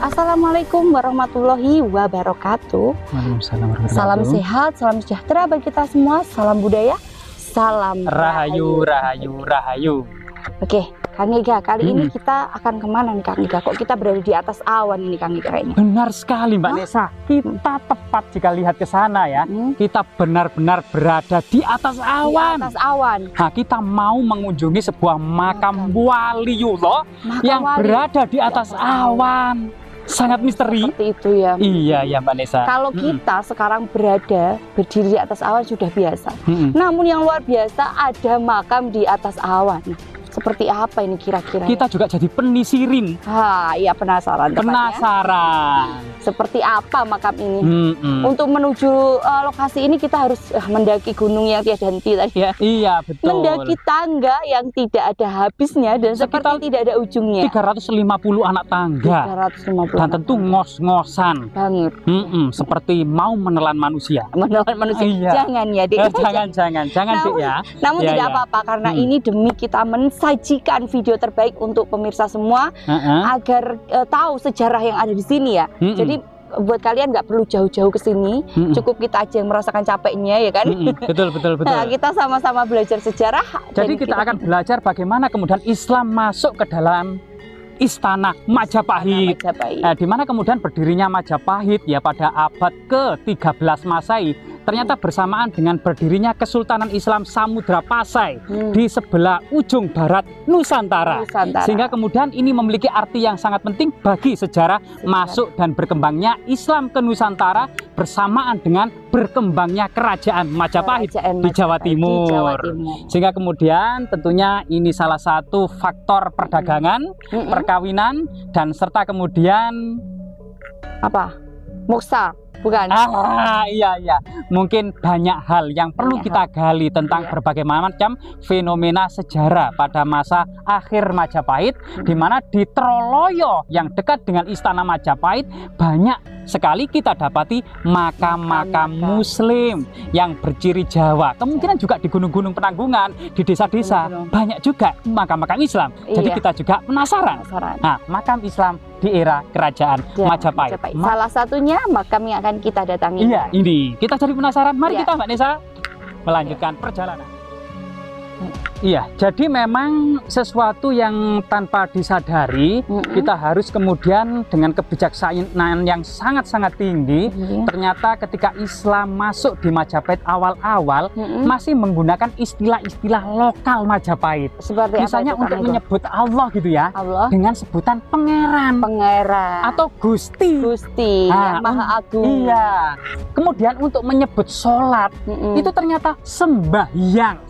Assalamualaikum warahmatullahi wabarakatuh. Waalaikumsalam warahmatullahi Salam wabarakatuh. sehat, salam sejahtera bagi kita semua. Salam budaya, salam Rahayu, rahayu, rahayu. Oke, Kang Ega, kali ini kita akan kemana nih Kang Ega? Kok kita berada di atas awan ini Kang Ega kayaknya? Benar sekali Mbak Nesa. Kita tepat jika lihat ke sana ya. Kita benar-benar berada di atas awan. Di atas awan. Nah, kita mau mengunjungi sebuah makam waliullah yang wali. berada di atas awan. Sangat misteri. Seperti itu ya. Iya ya Mbak Nesa. Kalau kita sekarang berdiri di atas awan sudah biasa. Namun yang luar biasa ada makam di atas awan. Seperti apa ini kira-kira? Kita juga jadi penisirin. Iya penasaran. Penasaran. Seperti apa makam ini? Untuk menuju lokasi ini kita harus mendaki gunung yang tiada henti tadi ya. Iya betul. Mendaki tangga yang tidak ada habisnya dan Sekitar seperti tidak ada ujungnya. 350 anak tangga. 350. Dan tentu ngos-ngosan. Banget. Seperti mau menelan manusia. Menelan manusia. Iya. Jangan ya Dek. Jangan Dek ya. Namun Ya, tidak ya. apa-apa karena ini demi kita mensajikan video terbaik untuk pemirsa semua agar tahu sejarah yang ada di sini ya. Jadi buat kalian nggak perlu jauh-jauh ke sini, cukup kita aja yang merasakan capeknya ya kan. Betul. Nah, kita sama-sama belajar sejarah. Jadi kita akan belajar bagaimana kemudian Islam masuk ke dalam istana Majapahit. Di mana kemudian berdirinya Majapahit ya pada abad ke-13 Masehi. Ternyata bersamaan dengan berdirinya Kesultanan Islam Samudra Pasai di sebelah ujung barat Nusantara. Sehingga kemudian ini memiliki arti yang sangat penting bagi sejarah masuk dan berkembangnya Islam ke Nusantara bersamaan dengan berkembangnya Kerajaan Majapahit di Jawa Timur. Sehingga kemudian tentunya ini salah satu faktor perdagangan, perkawinan, dan serta kemudian apa? Moksa. Bukan. Iya. Mungkin banyak hal yang perlu kita gali tentang berbagai macam fenomena sejarah pada masa akhir Majapahit, di mana di Troloyo yang dekat dengan istana Majapahit banyak sekali kita dapati makam-makam Muslim yang berciri Jawa. Kemungkinan juga di gunung-gunung penanggungan, di desa-desa banyak juga makam-makam Islam. Jadi kita juga penasaran. Nah, makam Islam di era Kerajaan Majapahit. Salah satunya makam yang akan kita datangi. Iya, ini kita jadi penasaran. Mari kita Mbak Nesa melanjutkan perjalanan. Iya, jadi memang sesuatu yang tanpa disadari kita harus kemudian dengan kebijaksanaan yang sangat-sangat tinggi. Ternyata ketika Islam masuk di Majapahit awal-awal masih menggunakan istilah-istilah lokal Majapahit. Seperti misalnya apa itu, untuk menyebut Allah gitu ya, Allah dengan sebutan pangeran atau Gusti yang Maha Agung. Iya. Kemudian untuk menyebut sholat itu ternyata sembahyang,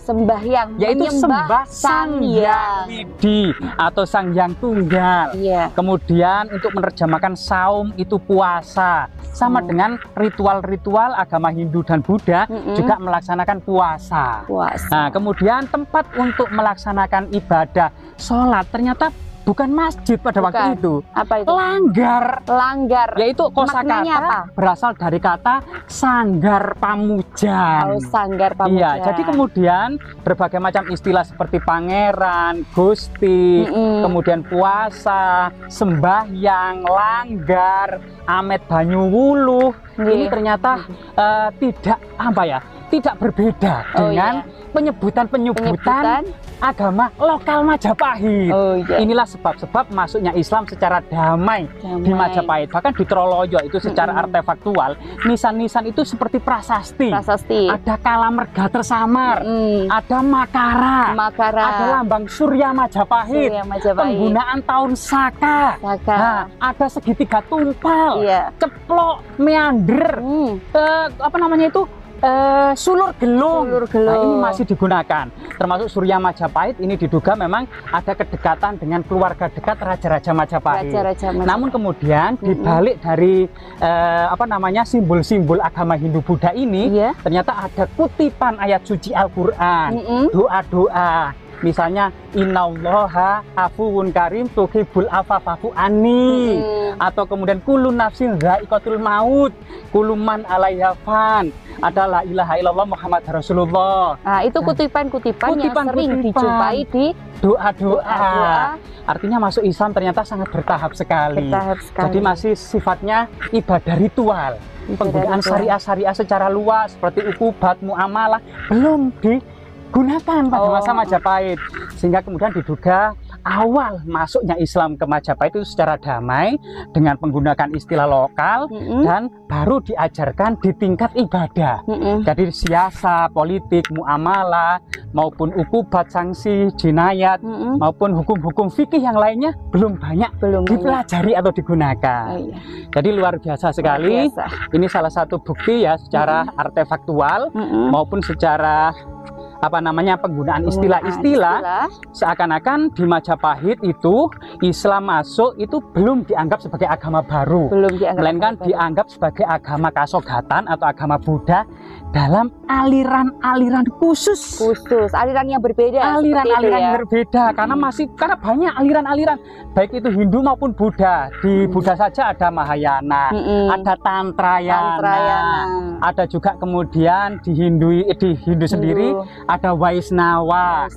yaitu sembah Sang Hyang Widi atau Sang Hyang Tunggal. Kemudian untuk menerjemahkan saum itu puasa, sama dengan ritual-ritual agama Hindu dan Buddha juga melaksanakan puasa. Nah, kemudian tempat untuk melaksanakan ibadah sholat ternyata bukan masjid pada waktu itu. Apa itu? Langgar. Yaitu kosakata berasal dari kata sanggar pamujan. Sanggar pamujan. Iya, jadi kemudian berbagai macam istilah seperti pangeran, gusti, kemudian puasa, sembahyang, langgar, amet banyu wuluh. Ini ternyata tidak berbeda dengan penyebutan agama lokal Majapahit. Inilah sebab-sebab masuknya Islam secara damai di Majapahit. Bahkan di Troloyo itu secara artefaktual, nisan-nisan itu seperti prasasti. Ada Kalamerga tersamar, ada Makara, ada lambang Surya Majapahit, penggunaan tahun Saka. Nah, ada segitiga tumpal, ceplok, meander, sulur gelung. Nah, ini masih digunakan. Termasuk Surya Majapahit ini diduga memang ada kedekatan dengan keluarga dekat Raja-Raja Majapahit. Namun kemudian dibalik dari simbol-simbol agama Hindu Buddha ini ternyata ada kutipan ayat suci Al-Qur'an, doa-doa. Misalnya innallaha afuwun karim tuhibbul afa fa'fu anni. atau kemudian kullu nafsin dha'iqatul maut, kullu man 'alaiha fan, ada la ilaha illallah Muhammad Rasulullah. Nah, itu kutipan-kutipan yang sering dijumpai di doa-doa. Artinya masuk Islam ternyata sangat bertahap sekali. Jadi masih sifatnya ibadah ritual. Penggunaan syariah-syariah secara luas seperti ukubat, muamalah belum digunakan pada masa Majapahit, sehingga kemudian diduga awal masuknya Islam ke Majapahit itu secara damai dengan menggunakan istilah lokal dan baru diajarkan di tingkat ibadah. Jadi siasa, politik, muamalah maupun ukubat, sanksi, jinayat maupun hukum-hukum fikih yang lainnya belum banyak dipelajari atau digunakan. Jadi luar biasa sekali. Ini salah satu bukti ya secara artefaktual maupun secara penggunaan istilah-istilah, seakan-akan di Majapahit itu Islam masuk itu belum dianggap sebagai agama baru, melainkan dianggap sebagai agama kasogatan atau agama Buddha dalam aliran-aliran khusus, aliran yang berbeda, yang berbeda, karena banyak aliran-aliran, baik itu Hindu maupun Buddha. Di Buddha saja ada Mahayana, ada Tantrayana, ada juga kemudian di Hindu sendiri ada Waisnawa,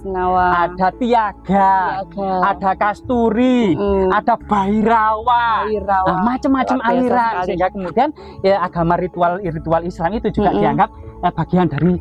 ada Tiaga, ada Kasturi, ada Bhairawa, macam-macam aliran, sehingga kemudian ya agama ritual Islam itu juga dianggap bagian dari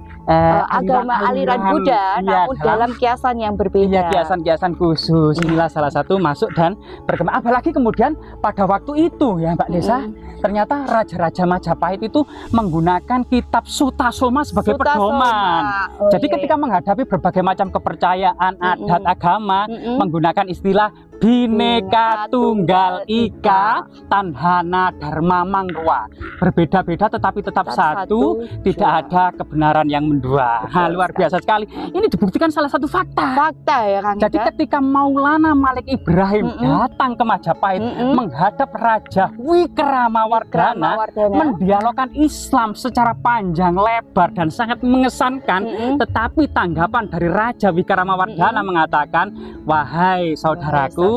agama aliran Buddha, namun dalam kiasan yang berbeda. Iya, kiasan-kiasan khusus. Inilah salah satu masuk dan berkembang. Apalagi kemudian pada waktu itu ya Mbak Nesa, ternyata raja-raja Majapahit itu menggunakan kitab Sutasoma sebagai pedoman. Jadi ketika menghadapi berbagai macam kepercayaan, adat, agama, menggunakan istilah Bhinneka Tunggal Ika Tanhana Dharma Mangruwa, berbeda-beda tetapi tetap satu, tidak ada kebenaran yang mendua. Luar biasa sekali. Ini dibuktikan salah satu fakta ya Kang. Jadi ketika Maulana Malik Ibrahim datang ke Majapahit menghadap Raja Wikramawardhana, mendialogkan Islam secara panjang lebar dan sangat mengesankan, tetapi tanggapan dari Raja Wikramawardhana mengatakan, wahai saudaraku,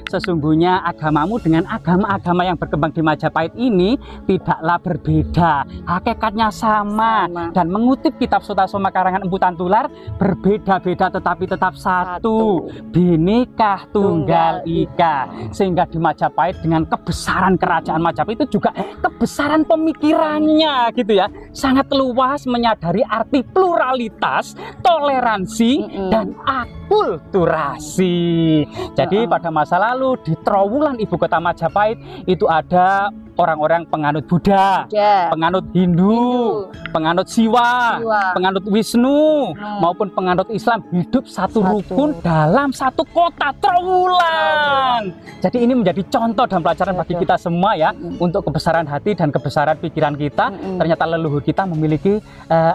sesungguhnya agamamu dengan agama-agama yang berkembang di Majapahit ini tidaklah berbeda, hakikatnya sama. Dan mengutip kitab Sutasoma karangan Empu Tantular, berbeda-beda tetapi tetap satu, Bhinneka Tunggal Ika. Sehingga di Majapahit dengan kebesaran kerajaan Majapahit itu juga kebesaran pemikirannya gitu ya, sangat luas, menyadari arti pluralitas, toleransi dan akulturasi. Jadi pada masa lalu di Trowulan ibu kota Majapahit itu ada orang-orang penganut Buddha, penganut Hindu, penganut Siwa, penganut Wisnu, maupun penganut Islam hidup satu rukun dalam satu kota Trowulan. Jadi ini menjadi contoh dan pelajaran bagi kita semua ya, untuk kebesaran hati dan kebesaran pikiran kita. Ternyata leluhur kita memiliki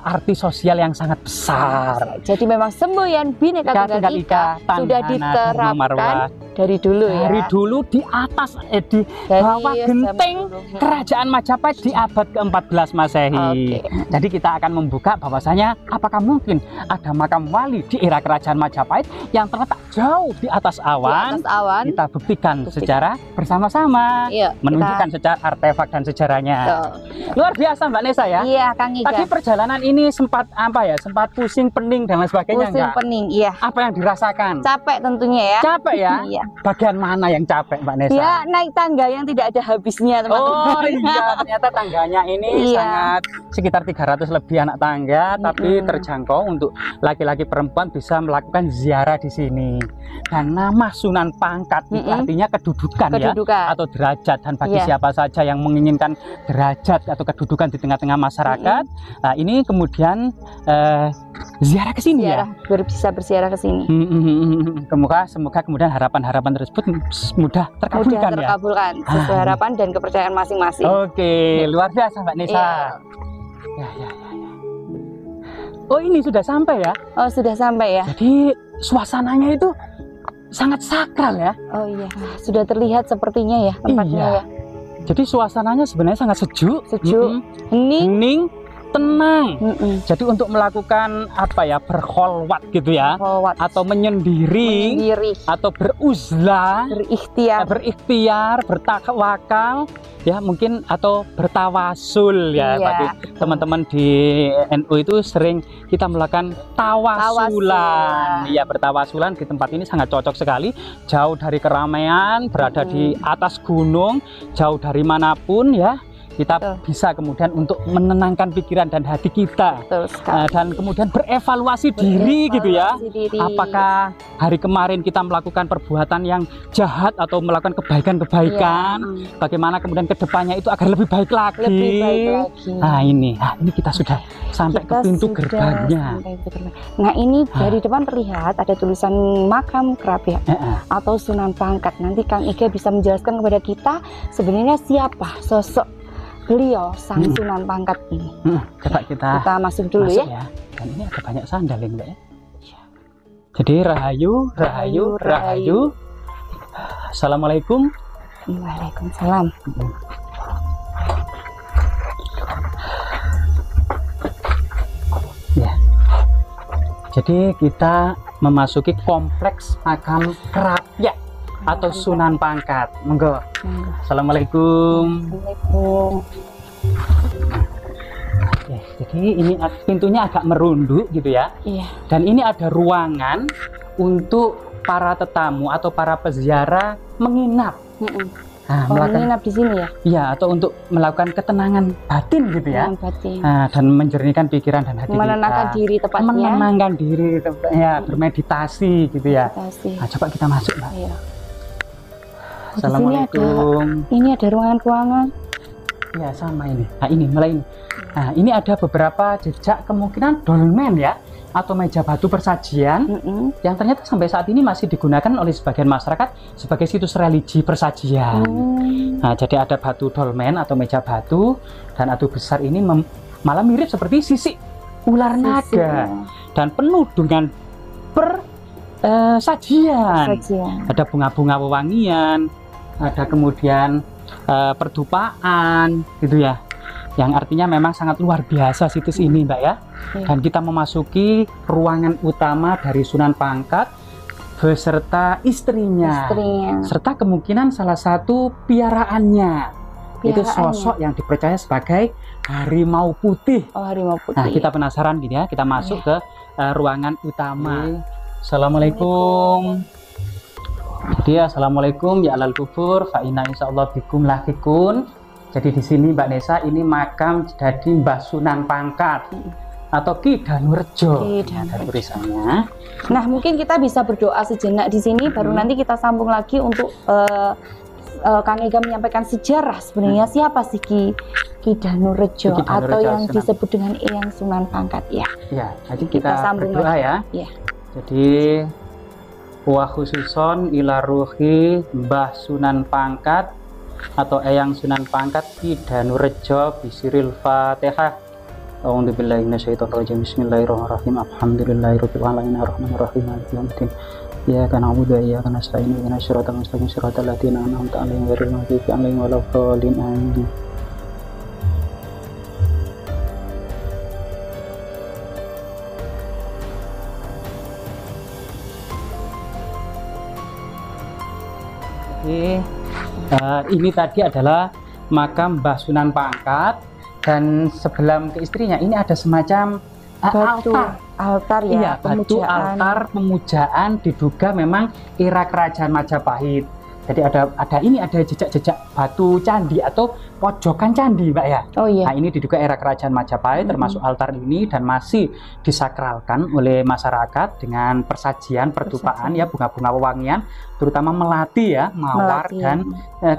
arti sosial yang sangat besar. Jadi memang semboyan Bhinneka Tunggal Ika sudah diterapkan dari dulu ya. Dari dulu di atas di bawah genteng kerajaan Majapahit di abad ke-14 Masehi. Jadi kita akan membuka bahwasanya apakah mungkin ada makam wali di era kerajaan Majapahit yang terletak jauh di atas awan. Kita buktikan secara bersama-sama, menunjukkan secara artefak dan sejarahnya. Luar biasa Mbak Nesa ya. Iya, Kang Iga. Tadi perjalanan ini sempat sempat pusing, pening dan lain sebagainya. Pusing, pening, iya. Apa yang dirasakan? Capek tentunya ya. Capek ya? Iya. Bagian mana yang capek Mbak Nesa? Ya, naik tangga yang tidak ada habisnya teman-teman. Oh iya, ternyata tangganya ini sangat sekitar 300 lebih anak tangga, tapi terjangkau untuk laki-laki perempuan bisa melakukan ziarah di sini. Dan nama Sunan Pangkat itu artinya kedudukan ya, atau derajat. Dan bagi siapa saja yang menginginkan derajat atau kedudukan di tengah-tengah masyarakat, nah ini kemudian ziarah ke sini ya. Bisa berziarah ke sini. Semoga kemudian harapan-harapan tersebut mudah terkabulkan ya. Sesuai harapan dan kepercayaan masing-masing. Oke, luar biasa Mbak Nesa. Ya. Oh, ini sudah sampai ya? Oh, sudah sampai ya. Jadi suasananya itu sangat sakral ya. Oh iya, sudah terlihat sepertinya ya tempatnya ya. Jadi suasananya sebenarnya sangat sejuk, hening, tenang. Jadi untuk melakukan apa ya, berkholwat gitu ya, atau menyendiri, atau beruzlah, berikhtiar, bertawakal ya mungkin, atau bertawasul ya. Bagi teman-teman di NU itu sering kita melakukan tawasulan. Ya, bertawasulan di tempat ini sangat cocok sekali, jauh dari keramaian, berada di atas gunung, jauh dari manapun ya. Kita bisa kemudian untuk menenangkan pikiran dan hati kita, dan kemudian berevaluasi diri gitu ya. Apakah hari kemarin kita melakukan perbuatan yang jahat atau melakukan kebaikan-kebaikan, bagaimana kemudian kedepannya itu agar lebih baik lagi. Nah ini kita sudah sampai ke pintu gerbangnya. Nah ini dari depan terlihat ada tulisan makam kerabat atau Sunan Pangkat. Nanti Kang Iga bisa menjelaskan kepada kita sebenarnya siapa sosok beliau sang Sunan Pangkat ini. Coba kita masuk dulu ya. Dan ini ada banyak sandal ya Mbak ya. Jadi rahayu, rahayu, rahayu. Assalamualaikum. Waalaikumsalam. Ya. Jadi kita memasuki kompleks makam kerabat atau Sunan Pangkat. Monggo. Assalamualaikum. Oke, jadi ini pintunya agak merunduk gitu ya. Dan ini ada ruangan untuk para tetamu atau para peziarah menginap. Menginap di sini ya? Iya, atau untuk melakukan ketenangan batin gitu ya. Dan menjernihkan pikiran dan hati kita. Menenangkan diri tepatnya. Menenangkan diri ya, bermeditasi gitu ya. Nah, coba kita masuk, Mbak. Assalamualaikum. Ini ada ruangan-ruangan. Ya sama ini. Nah ini mulai ini. Nah ini ada beberapa jejak kemungkinan dolmen ya, atau meja batu persajian yang ternyata sampai saat ini masih digunakan oleh sebagian masyarakat sebagai situs religi persajian. Nah jadi ada batu dolmen atau meja batu, dan batu besar ini malah mirip seperti sisik ular naga dan penuh dengan sajian. Ada bunga-bunga wewangian, ada kemudian perdupaan gitu ya, yang artinya memang sangat luar biasa situs ini Mbak ya. Dan kita memasuki ruangan utama dari Sunan Pangkat beserta istrinya. Serta kemungkinan salah satu piaraannya. Itu sosok yang dipercaya sebagai harimau putih. Harimau putih. Nah kita penasaran gini ya, kita masuk ke ruangan utama. Assalamualaikum. Jadi assalamualaikum ya alal kubur fa inna insyaallah bikum lahikun. Jadi di sini Mbak Nesa ini makam dari Mbah Sunan Pangkat atau Ki Danurejo. Ada tulisannya. Nah mungkin kita bisa berdoa sejenak di sini, baru nanti kita sambung lagi untuk Kang Ega menyampaikan sejarah sebenarnya siapa sih Ki Danurejo atau yang disebut dengan Eyang Sunan Pangkat ya. Ya, jadi kita sambung berdoa ya. Jadi wa khususon ila ruhi Mbah Sunan Pangkat atau Eyang Sunan Pangkat Ki Danurejo bisiril Fatihah. A'udzubillahi minasyaitonir rajim. Bismillahirrahmanirrahim. Alhamdulillahirabbil alamin arrahmanir rahim maliki yaumiddin. Iyyaka na'budu wa iyyaka nasta'in ihdinas siratal mustaqim siratal ladzina an'amta 'alaihim ghairil maghdubi 'alaihim waladdallin. Amin. Ini tadi adalah makam Mbah Sunan Pangkat, dan sebelum ke istrinya ini ada semacam altar ya, iya, batu altar pemujaan diduga memang era kerajaan Majapahit. Jadi ada jejak-jejak batu candi atau pojokan candi Mbak ya. Nah ini diduga era kerajaan Majapahit, termasuk altar ini, dan masih disakralkan oleh masyarakat dengan persajian, perdupaan ya, bunga-bunga wewangian, terutama melati ya, mawar dan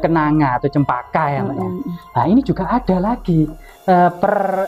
kenanga atau cempaka ya Mbak ya. Nah ini juga ada lagi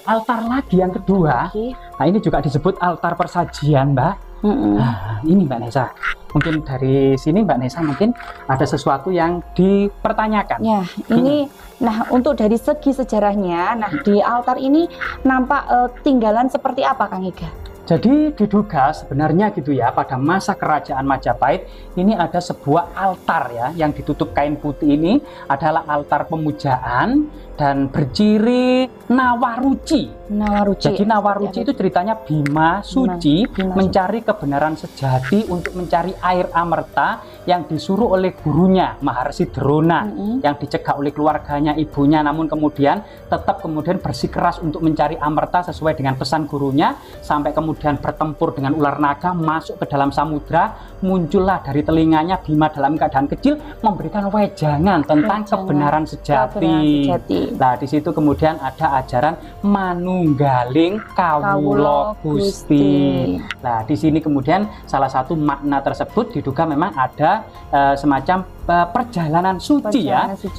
altar lagi yang kedua. Nah ini juga disebut altar persajian Mbak. Nah, ini Mbak Nesa, mungkin dari sini Mbak Nesa mungkin ada sesuatu yang dipertanyakan. Ya, ini nah untuk dari segi sejarahnya, nah di altar ini nampak tinggalan seperti apa Kang Iga? Jadi diduga sebenarnya gitu ya, pada masa kerajaan Majapahit ini ada sebuah altar ya yang ditutup kain putih. Ini adalah altar pemujaan dan berciri Nawaruci. Jadi Nawaruci itu ceritanya Bima suci mencari kebenaran sejati untuk mencari air amerta yang disuruh oleh gurunya Maharsi Drona, yang dicegah oleh keluarganya, ibunya, namun kemudian tetap bersikeras untuk mencari amerta sesuai dengan pesan gurunya, sampai kemudian bertempur dengan ular naga, masuk ke dalam samudra. Muncullah dari telinganya Bima dalam keadaan kecil memberikan wejangan tentang kebenaran sejati. Nah, di situ kemudian ada ajaran manunggaling kawula Gusti. Nah, di sini kemudian salah satu makna tersebut diduga memang ada semacam perjalanan suci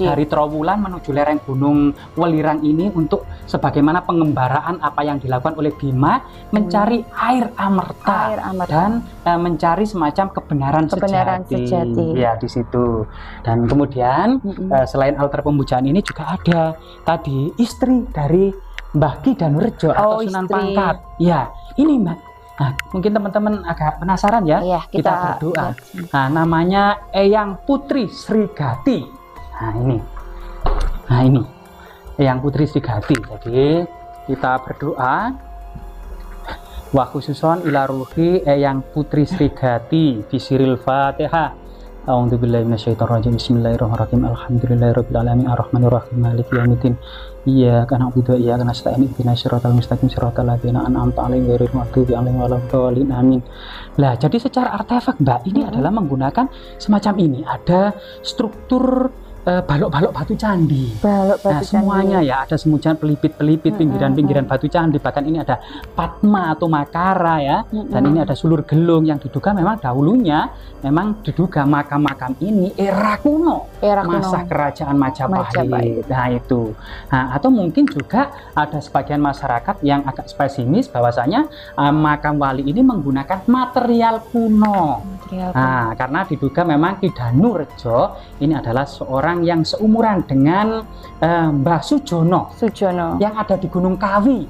dari Trowulan menuju lereng Gunung Welirang ini untuk sebagaimana pengembaraan apa yang dilakukan oleh Bima mencari air amerta dan mencari semacam kebenaran sejati. Ya, di situ. Dan kemudian selain altar pemujaan ini juga ada tadi istri dari Mbah Ki Danurejo atau Sunan Pangkat. Ya, ini Mbak. Nah, mungkin teman-teman agak penasaran ya, kita berdoa. Nah, namanya Eyang Putri Srigati. Nah ini Eyang Putri Srigati. Jadi kita berdoa, wa khususon ila ruhi Eyang Putri Srigati bisiril Fatihah. A'udzubillahi minasyaitonirrajim. Bismillahirrahmanirrahim. Alhamdulillahirabbil alamin arrahmanirrahim maliki yaumiddin. Iyyaka na'budu wa iyyaka nasta'in ihdinas siratal mustaqim siratal ladzina an'amta 'alaihim ghairil maghdubi 'alaihim waladdallin. Amin. Lah, jadi secara artefak Mbak ini adalah menggunakan semacam ini. Ada struktur balok-balok batu candi. Semuanya ya, ada semacam pelipit-pelipit pinggiran-pinggiran batu candi. Bahkan ini ada patma atau makara ya. Dan ini ada sulur gelung yang diduga memang dahulunya memang diduga makam-makam ini era kuno. Masa kerajaan Majapahit. Nah, itu. Nah, atau mungkin juga ada sebagian masyarakat yang agak spesimis bahwasanya makam wali ini menggunakan material kuno. Nah, karena diduga memang Ki Danurejo ini adalah seorang yang seumuran dengan Mbah Sujono yang ada di Gunung Kawi.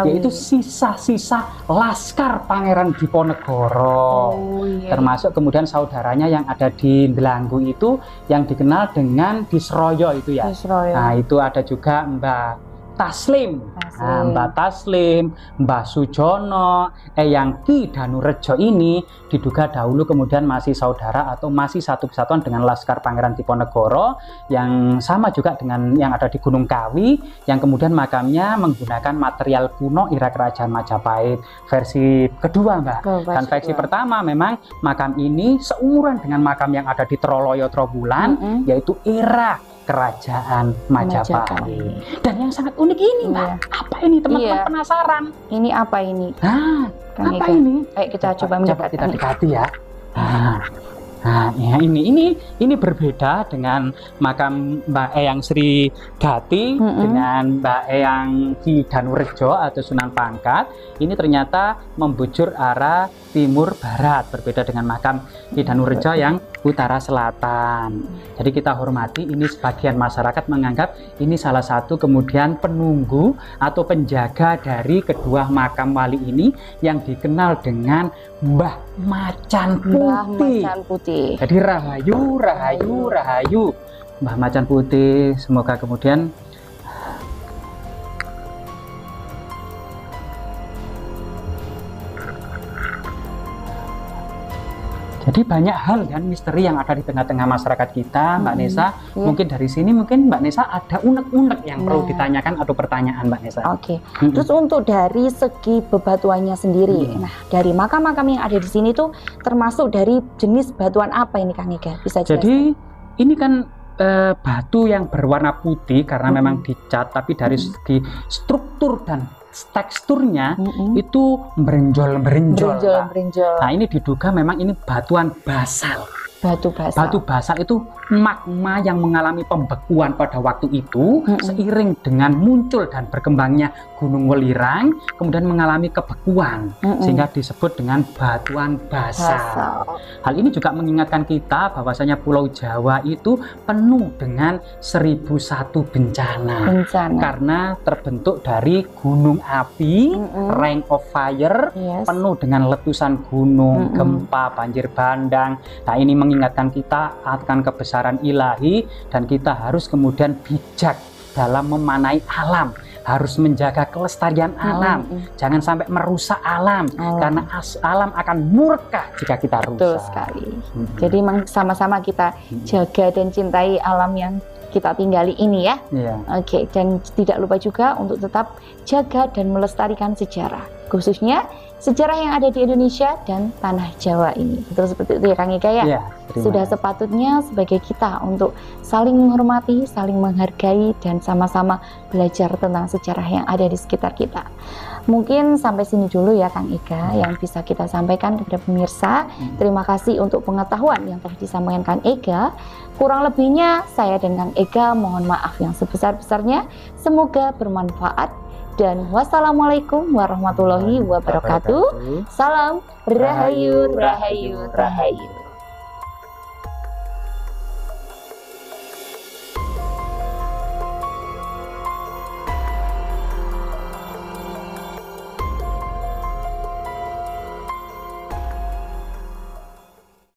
Yaitu sisa-sisa laskar Pangeran Diponegoro. Termasuk kemudian saudaranya yang ada di Delanggu itu yang dikenal dengan Disroyo itu ya. Nah, itu ada juga Mbah Taslim. Mbah Taslim, Mbah Sujono, Eyang Ki Danurejo ini diduga dahulu kemudian masih saudara atau masih satu kesatuan dengan Laskar Pangeran Diponegoro yang sama juga dengan yang ada di Gunung Kawi, yang kemudian makamnya menggunakan material kuno era kerajaan Majapahit. Versi kedua Mbak. Dan versi pertama memang makam ini seumuran dengan makam yang ada di Troloyo Trowulan, yaitu era kerajaan Majapahit. Dan yang sangat unik ini Mbak, apa ini teman-teman penasaran? Ini apa ini? Apa ini? Ayo kita coba mendekati ya. Nah, ya ini berbeda dengan makam Mbak Eyang Srigati dengan Mbak Eyang Ki Danurejo atau Sunan Pangkat. Ini ternyata membujur arah timur barat, berbeda dengan makam Ki Danurejo yang utara selatan. Jadi kita hormati, ini sebagian masyarakat menganggap ini salah satu kemudian penunggu atau penjaga dari kedua makam wali ini yang dikenal dengan Mbah Macan Putih. Jadi rahayu, rahayu, rahayu Mbah Macan Putih. Semoga kemudian jadi banyak hal dan misteri yang ada di tengah-tengah masyarakat kita, Mbak Nesa. Mungkin dari sini mungkin Mbak Nesa ada unek-unek yang perlu ditanyakan atau pertanyaan Mbak Nesa. Terus untuk dari segi bebatuannya sendiri, nah dari makam-makam yang ada di sini tuh termasuk dari jenis batuan apa ini Kang Ega? Bisa jelaskan? Jadi ini kan batu yang berwarna putih karena memang dicat, tapi dari segi struktur dan teksturnya itu berenjol. Nah, ini diduga memang ini batuan basal. Batu basalt itu magma yang mengalami pembekuan pada waktu itu seiring dengan muncul dan berkembangnya Gunung Welirang, kemudian mengalami kebekuan sehingga disebut dengan batuan basalt. Hal ini juga mengingatkan kita bahwasanya Pulau Jawa itu penuh dengan 1001 bencana. Karena terbentuk dari gunung api, ring of fire, penuh dengan letusan gunung, gempa, banjir bandang. Nah, ini mengingatkan kita akan kebesaran ilahi dan kita harus kemudian bijak dalam memanai alam, harus menjaga kelestarian alam, jangan sampai merusak alam, karena alam akan murka jika kita rusak. Betul sekali. Jadi sama-sama kita jaga dan cintai alam yang kita tinggali ini ya. Oke, dan tidak lupa juga untuk tetap jaga dan melestarikan sejarah, khususnya sejarah yang ada di Indonesia dan tanah Jawa ini. Betul seperti itu ya Kang Ega ya? Sudah sepatutnya sebagai kita untuk saling menghormati, saling menghargai, dan sama-sama belajar tentang sejarah yang ada di sekitar kita. Mungkin sampai sini dulu ya Kang Ega yang bisa kita sampaikan kepada pemirsa. Terima kasih untuk pengetahuan yang telah disampaikan Kang Ega. Kurang lebihnya saya dan Kang Ega mohon maaf yang sebesar-besarnya. Semoga bermanfaat. Dan wassalamualaikum warahmatullahi wabarakatuh. Salam Rahayu, Rahayu, Rahayu.